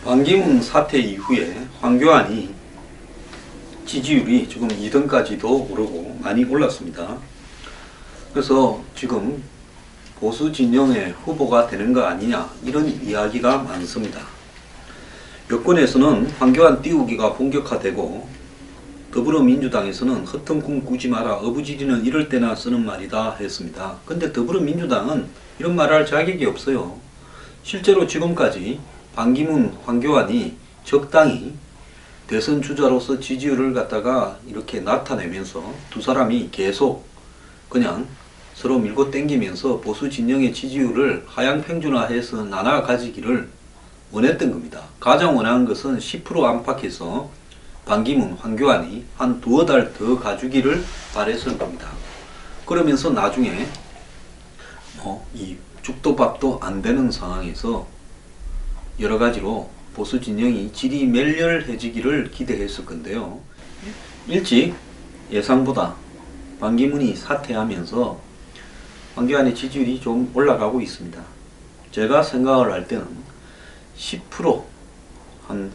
반기문 사태 이후에 황교안이 지지율이 지금 2등까지도 오르고 많이 올랐습니다. 그래서 지금 보수 진영의 후보가 되는 거 아니냐 이런 이야기가 많습니다. 여권에서는 황교안 띄우기가 본격화되고 더불어민주당에서는 허튼 꿈 꾸지 마라, 어부지리는 이럴 때나 쓰는 말이다 했습니다. 근데 더불어민주당은 이런 말을 할 자격이 없어요. 실제로 지금까지 반기문, 황교안이 적당히 대선 주자로서 지지율을 갖다가 이렇게 나타내면서 두 사람이 계속 그냥 서로 밀고 땡기면서 보수 진영의 지지율을 하향평준화해서 나눠 가지기를 원했던 겁니다. 가장 원하는 것은 10% 안팎에서 반기문, 황교안이 한 두어 달 더 가주기를 바랬을 겁니다. 그러면서 나중에 이 죽도 밥도 안 되는 상황에서 여러 가지로 보수 진영이 질이 멸렬해지기를 기대했을 건데요. 일찍 예상보다 반기문이 사퇴하면서 황교안의 지지율이 좀 올라가고 있습니다. 제가 생각을 할 때는 10% 한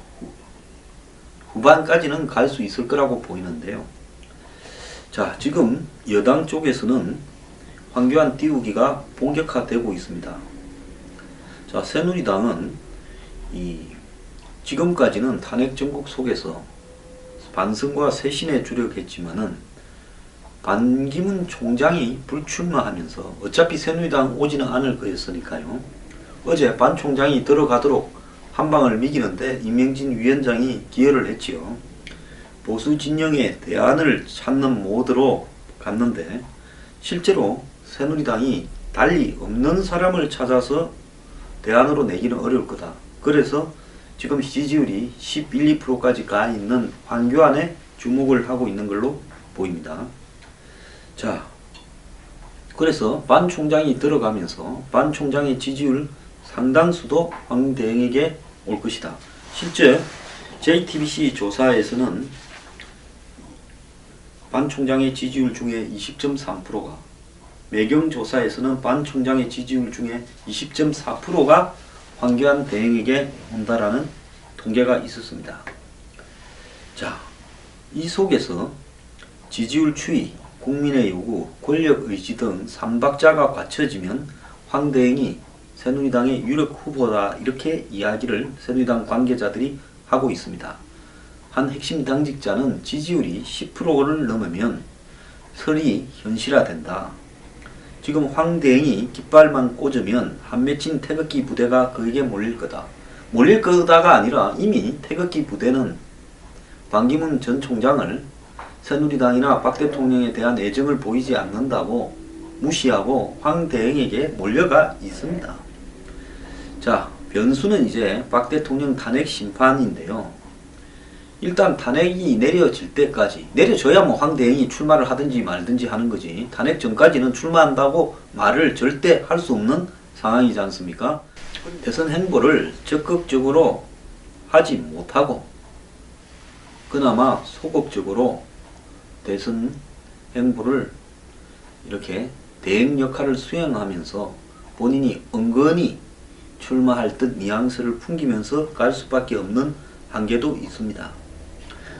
후반까지는 갈 수 있을 거라고 보이는데요. 자, 지금 여당 쪽에서는 황교안 띄우기가 본격화되고 있습니다. 자, 새누리당은 지금까지는 탄핵 정국 속에서 반성과 쇄신에 주력했지만은 반기문 총장이 불출마하면서 어차피 새누리당 오지는 않을 거였으니까요. 어제 반 총장이 들어가도록 한방을 미기는데 임명진 위원장이 기여를 했지요. 보수 진영의 대안을 찾는 모드로 갔는데 실제로 새누리당이 달리 없는 사람을 찾아서 대안으로 내기는 어려울 거다. 그래서 지금 지지율이 11, 2%까지 가 있는 황교안에 주목을 하고 있는 걸로 보입니다. 자, 그래서 반 총장이 들어가면서 반 총장의 지지율 상당수도 황대행에게 올 것이다. 실제 JTBC 조사에서는 반 총장의 지지율 중에 20.3%가, 매경 조사에서는 반 총장의 지지율 중에 20.4%가 황교안 대행에게 온다라는 통계가 있었습니다. 자, 이 속에서 지지율 추이, 국민의 요구, 권력 의지 등 3박자가 갖춰지면 황 대행이 새누리당의 유력 후보다 이렇게 이야기를 새누리당 관계자들이 하고 있습니다. 한 핵심 당직자는 지지율이 10%를 넘으면 설이 현실화된다. 지금 황 대행이 깃발만 꽂으면 한 맺힌 태극기 부대가 그에게 몰릴 거다. 몰릴 거다가 아니라 이미 태극기 부대는 반기문 전 총장을 새누리당이나 박 대통령에 대한 애정을 보이지 않는다고 무시하고 황 대행에게 몰려가 있습니다. 자, 변수는 이제 박 대통령 탄핵 심판인데요. 일단 탄핵이 내려질 때까지, 내려져야 뭐 황 대행이 출마를 하든지 말든지 하는 거지, 탄핵 전까지는 출마한다고 말을 절대 할 수 없는 상황이지 않습니까? 대선 행보를 적극적으로 하지 못하고 그나마 소극적으로 대선 행보를 이렇게 대행 역할을 수행하면서 본인이 은근히 출마할 듯 뉘앙스를 풍기면서 갈 수밖에 없는 한계도 있습니다.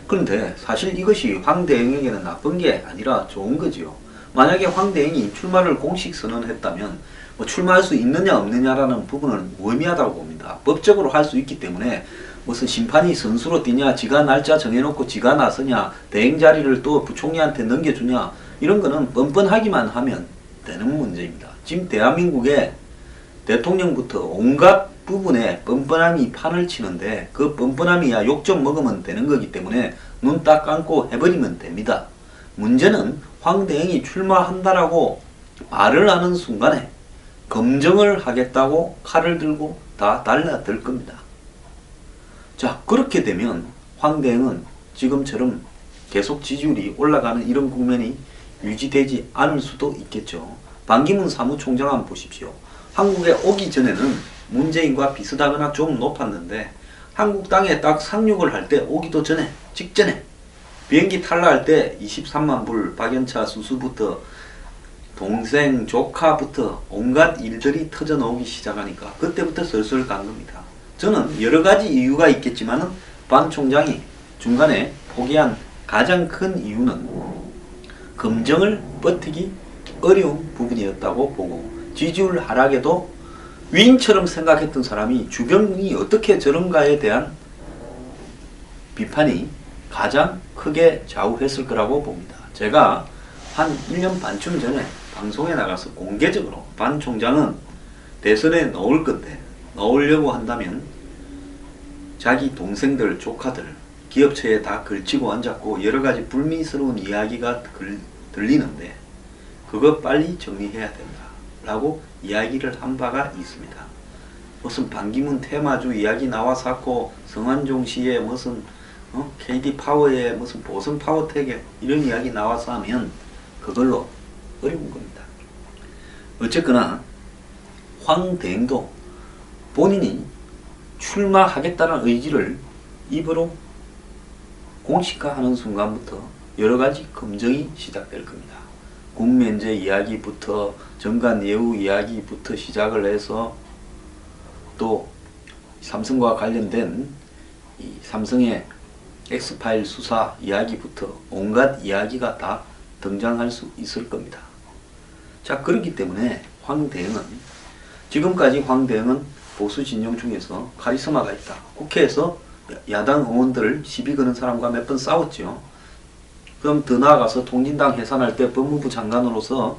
그런데 사실 이것이 황 대행에게는 나쁜 게 아니라 좋은 거지요. 만약에 황 대행이 출마를 공식 선언했다면 뭐 출마할 수 있느냐 없느냐라는 부분은 무의미하다고 봅니다. 법적으로 할 수 있기 때문에 무슨 심판이 선수로 뛰냐, 지가 날짜 정해놓고 지가 나서냐, 대행 자리를 또 부총리한테 넘겨주냐, 이런 거는 뻔뻔하기만 하면 되는 문제입니다. 지금 대한민국의 대통령부터 온갖 부분에 뻔뻔함이 판을 치는데 그 뻔뻔함이야 욕 좀 먹으면 되는 거기 때문에 눈 딱 감고 해버리면 됩니다. 문제는 황 대행이 출마한다라고 말을 하는 순간에 검증을 하겠다고 칼을 들고 다 달라들 겁니다. 자, 그렇게 되면 황 대행은 지금처럼 계속 지지율이 올라가는 이런 국면이 유지되지 않을 수도 있겠죠. 반기문 사무총장 한번 보십시오. 한국에 오기 전에는 문재인과 비슷하거나 좀 높았는데 한국 땅에 딱 상륙을 할 때 오기도 전에, 직전에 비행기 탈락할 때 23만 불 박연차 수수부터 동생 조카부터 온갖 일들이 터져 나오기 시작하니까 그때부터 슬슬 간 겁니다. 저는 여러 가지 이유가 있겠지만은 반 총장이 중간에 포기한 가장 큰 이유는 검증을 버티기 어려운 부분이었다고 보고, 지지율 하락에도 위인처럼 생각했던 사람이 주변이 어떻게 저런가에 대한 비판이 가장 크게 좌우했을 거라고 봅니다. 제가 한 1년 반쯤 전에 방송에 나가서 공개적으로 반 총장은 대선에 넣을 건데, 넣으려고 한다면 자기 동생들, 조카들 기업처에 다 걸치고 앉았고 여러 가지 불미스러운 이야기가 들리는데 그거 빨리 정리해야 된다 라고 이야기를 한 바가 있습니다. 무슨 반기문 테마주 이야기 나와서 하고 성완종 씨의 무슨 KD 파워의 무슨 보선 파워텍에 이런 이야기 나와서 하면 그걸로 어려운 겁니다. 어쨌거나 황대행도 본인이 출마하겠다는 의지를 입으로 공식화하는 순간부터 여러 가지 검증이 시작될 겁니다. 국면제 이야기부터 정관예우 이야기부터 시작을 해서 또 삼성과 관련된 이 삼성의 엑스파일 수사 이야기부터 온갖 이야기가 다 등장할 수 있을 겁니다. 자, 그렇기 때문에 황대행은 지금까지 황대행은 보수 진영 중에서 카리스마가 있다. 국회에서 야당 의원들을 시비 거는 사람과 몇 번 싸웠죠. 그럼 더 나아가서 통진당 해산할 때 법무부 장관으로서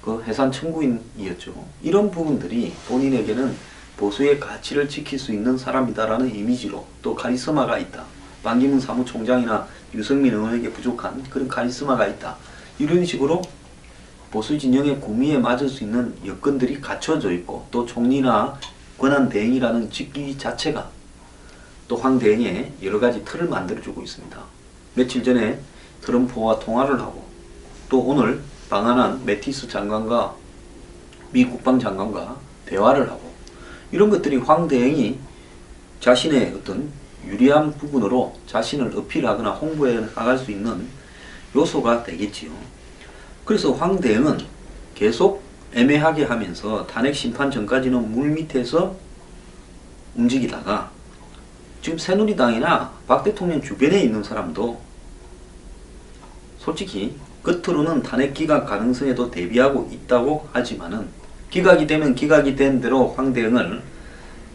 그 해산 청구인이었죠. 이런 부분들이 본인에게는 보수의 가치를 지킬 수 있는 사람이다라는 이미지로 또 카리스마가 있다. 반기문 사무총장이나 유승민 의원에게 부족한 그런 카리스마가 있다. 이런 식으로 보수 진영의 구미에 맞을 수 있는 여건들이 갖춰져 있고, 또 총리나 권한대행이라는 직위 자체가 또 황대행의 여러 가지 틀을 만들어주고 있습니다. 며칠 전에 트럼프와 통화를 하고, 또 오늘 방한한 매티스 장관과 미 국방장관과 대화를 하고, 이런 것들이 황대행이 자신의 어떤 유리한 부분으로 자신을 어필하거나 홍보해 나갈 수 있는 요소가 되겠지요. 그래서 황대행은 계속 애매하게 하면서 탄핵 심판 전까지는 물밑에서 움직이다가 지금 새누리당이나 박 대통령 주변에 있는 사람도 솔직히 겉으로는 탄핵 기각 가능성에도 대비하고 있다고 하지만은 기각이 되면 기각이 된 대로 황대행을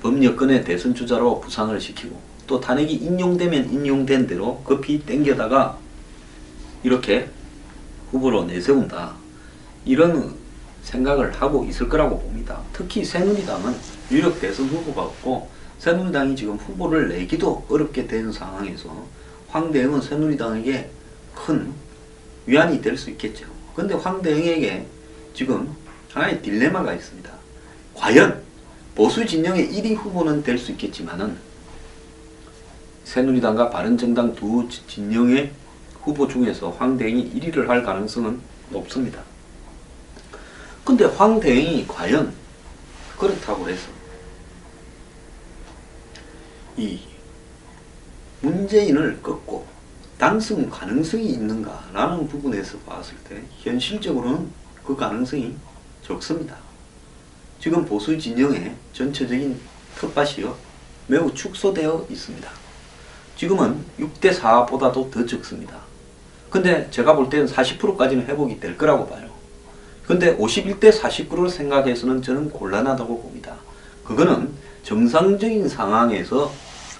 범여권의 대선 주자로 부상을 시키고, 또 탄핵이 인용되면 인용된 대로 급히 땡겨다가 이렇게 후보로 내세운다. 이런 생각을 하고 있을 거라고 봅니다. 특히 새누리당은 유력 대선 후보가 없고 새누리당이 지금 후보를 내기도 어렵게 된 상황에서 황대행은 새누리당에게 큰 위안이 될 수 있겠죠. 근데 황대행에게 지금 하나의 딜레마가 있습니다. 과연 보수 진영의 1위 후보는 될 수 있겠지만은 새누리당과 바른정당 두 진영의 후보 중에서 황대행이 1위를 할 가능성은 높습니다. 근데 황대행이 과연 그렇다고 해서 이 문재인을 꺾고 당선 가능성이 있는가라는 부분에서 봤을 때 현실적으로는 그 가능성이 적습니다. 지금 보수 진영의 전체적인 텃밭이요 매우 축소되어 있습니다. 지금은 6대4보다도 더 적습니다. 근데 제가 볼 때는 40%까지는 회복이 될 거라고 봐요. 근데 51대49를 생각해서는 저는 곤란하다고 봅니다. 그거는 정상적인 상황에서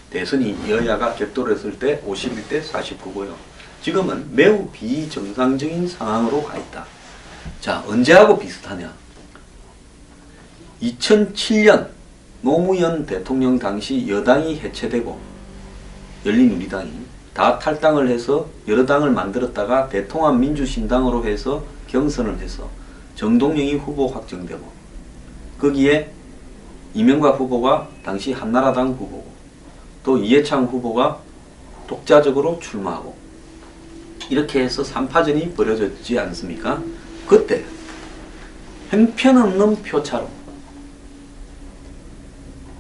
대선이 여야가 격돌했을 때 51대49고요. 지금은 매우 비정상적인 상황으로 가 있다. 자, 언제하고 비슷하냐? 2007년 노무현 대통령 당시 여당이 해체되고 열린우리당이 다 탈당을 해서 여러 당을 만들었다가 대통합민주신당으로 해서 경선을 해서 정동영이 후보 확정되고, 거기에 이명박 후보가 당시 한나라당 후보고, 또 이해창 후보가 독자적으로 출마하고, 이렇게 해서 3파전이 벌어졌지 않습니까? 그때 형편없는 표차로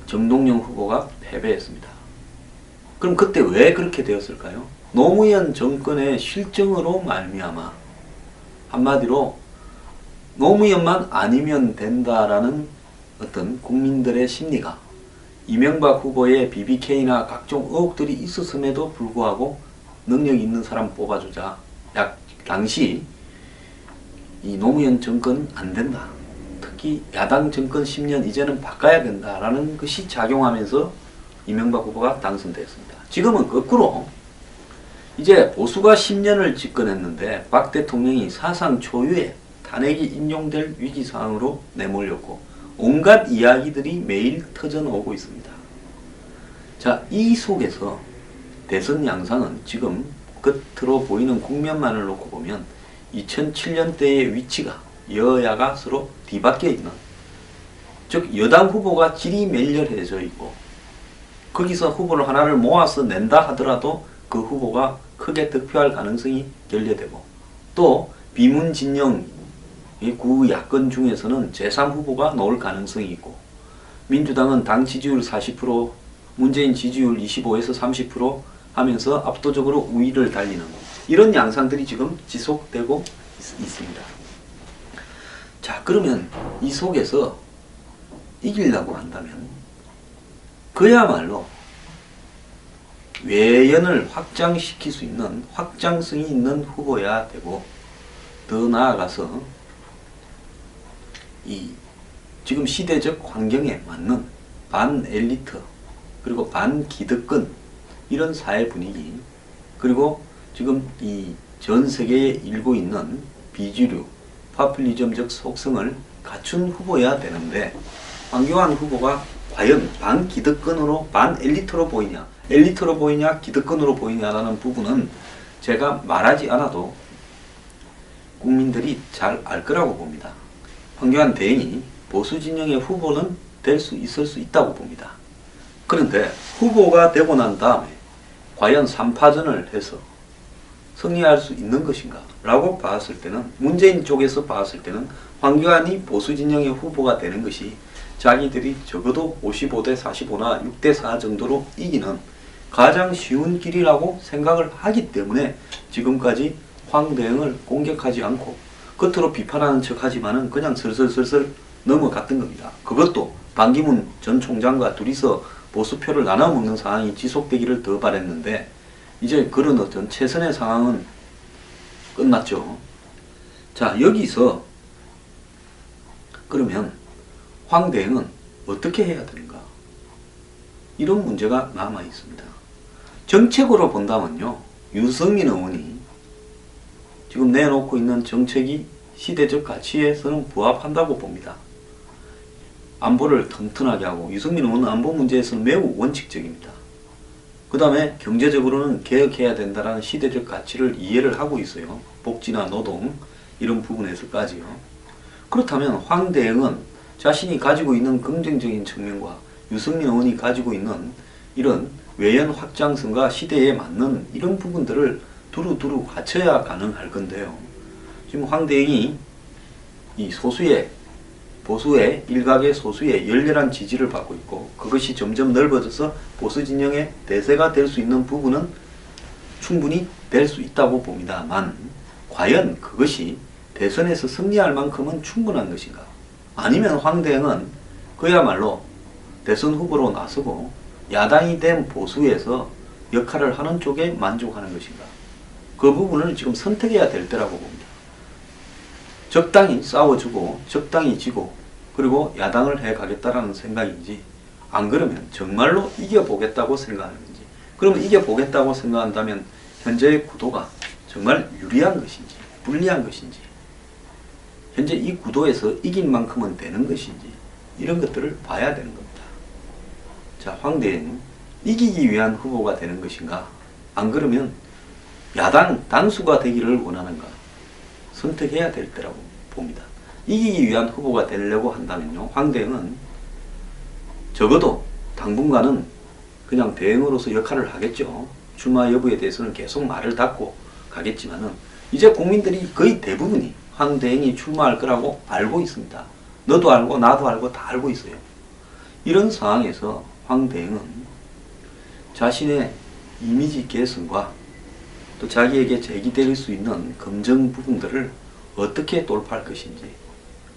정동영 후보가 패배했습니다. 그럼 그때 왜 그렇게 되었을까요? 노무현 정권의 실정으로 말미암아, 한마디로 노무현만 아니면 된다라는 어떤 국민들의 심리가 이명박 후보의 BBK나 각종 의혹들이 있었음에도 불구하고 능력 있는 사람 뽑아주자. 당시 이 노무현 정권 안 된다. 특히 야당 정권 10년 이제는 바꿔야 된다라는 것이 작용하면서 이명박 후보가 당선되었습니다. 지금은 거꾸로 이제 보수가 10년을 집권했는데 박 대통령이 사상 초유의 탄핵이 인용될 위기상황으로 내몰렸고 온갖 이야기들이 매일 터져나오고 있습니다. 자, 이 속에서 대선 양상은 지금 겉으로 보이는 국면만을 놓고 보면 2007년 때의 위치가 여야가 서로 뒤바뀌어 있는, 즉 여당 후보가 질이 멸렬해져 있고 거기서 후보를 하나를 모아서 낸다 하더라도 그 후보가 크게 득표할 가능성이 결여되고, 또 비문 진영 구야권 중에서는 제3후보가 나올 가능성이 있고, 민주당은 당 지지율 40%, 문재인 지지율 25에서 30% 하면서 압도적으로 우위를 달리는 이런 양상들이 지금 지속되고 있습니다. 자, 그러면 이 속에서 이기려고 한다면 그야말로 외연을 확장시킬 수 있는 확장성이 있는 후보여야 되고, 더 나아가서 이 지금 시대적 환경에 맞는 반엘리트 그리고 반기득권 이런 사회 분위기, 그리고 지금 이 전 세계에 일고 있는 비주류 파퓰리즘적 속성을 갖춘 후보여야 되는데, 황교안 후보가 과연 반기득권으로 반엘리트로 보이냐, 엘리트로 보이냐, 기득권으로 보이냐라는 부분은 제가 말하지 않아도 국민들이 잘 알 거라고 봅니다. 황교안 대행이 보수 진영의 후보는 될 수 있을 수 있다고 봅니다. 그런데 후보가 되고 난 다음에 과연 3파전을 해서 승리할 수 있는 것인가 라고 봤을 때는, 문재인 쪽에서 봤을 때는 황교안이 보수 진영의 후보가 되는 것이 자기들이 적어도 55대 45나 6대 4 정도로 이기는 가장 쉬운 길이라고 생각을 하기 때문에 지금까지 황 대행을 공격하지 않고 겉으로 비판하는 척 하지만은 그냥 슬슬슬슬 넘어갔던 겁니다. 그것도 반기문 전 총장과 둘이서 보수표를 나눠 먹는 상황이 지속되기를 더 바랬는데, 이제 그런 어떤 최선의 상황은 끝났죠. 자, 여기서 그러면 황 대행은 어떻게 해야 되는가? 이런 문제가 남아 있습니다. 정책으로 본다면요, 유승민 의원이 지금 내놓고 있는 정책이 시대적 가치에서는 부합한다고 봅니다. 안보를 튼튼하게 하고, 유승민 의원은 안보 문제에서는 매우 원칙적입니다. 그 다음에 경제적으로는 개혁해야 된다는 시대적 가치를 이해를 하고 있어요. 복지나 노동 이런 부분에서까지요. 그렇다면 황 대행은 자신이 가지고 있는 긍정적인 측면과 유승민 의원이 가지고 있는 이런 외연 확장성과 시대에 맞는 이런 부분들을 두루두루 갖춰야 가능할 건데요. 지금 황 대행이 이 소수의 보수의 일각의 소수의 열렬한 지지를 받고 있고, 그것이 점점 넓어져서 보수 진영의 대세가 될 수 있는 부분은 충분히 될 수 있다고 봅니다만, 과연 그것이 대선에서 승리할 만큼은 충분한 것인가? 아니면 황 대행은 그야말로 대선 후보로 나서고 야당이 된 보수에서 역할을 하는 쪽에 만족하는 것인가? 그 부분을 지금 선택해야 될 때라고 봅니다. 적당히 싸워주고 적당히 지고 그리고 야당을 해가겠다라는 생각인지, 안 그러면 정말로 이겨보겠다고 생각하는 건지, 그러면 이겨보겠다고 생각한다면 현재의 구도가 정말 유리한 것인지 불리한 것인지, 현재 이 구도에서 이긴 만큼은 되는 것인지, 이런 것들을 봐야 되는 겁니다. 자, 황 대행은 이기기 위한 후보가 되는 것인가, 안 그러면 야당 당수가 되기를 원하는가, 선택해야 될 때라고 봅니다. 이기기 위한 후보가 되려고 한다면요, 황 대행은 적어도 당분간은 그냥 대행으로서 역할을 하겠죠. 출마 여부에 대해서는 계속 말을 닫고 가겠지만은, 이제 국민들이 거의 대부분이 황 대행이 출마할 거라고 알고 있습니다. 너도 알고 나도 알고 다 알고 있어요. 이런 상황에서 황 대행은 자신의 이미지 개선과 또 자기에게 제기될 수 있는 검증 부분들을 어떻게 돌파할 것인지,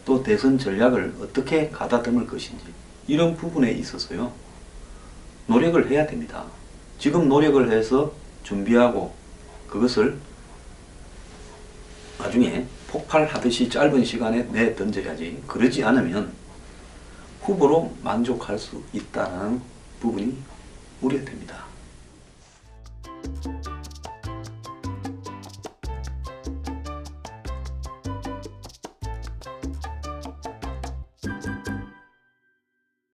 또 대선 전략을 어떻게 가다듬을 것인지, 이런 부분에 있어서요, 노력을 해야 됩니다. 지금 노력을 해서 준비하고 그것을 나중에 폭발하듯이 짧은 시간에 내던져야지. 그러지 않으면 후보로 만족할 수 있다는 부분이 우려됩니다.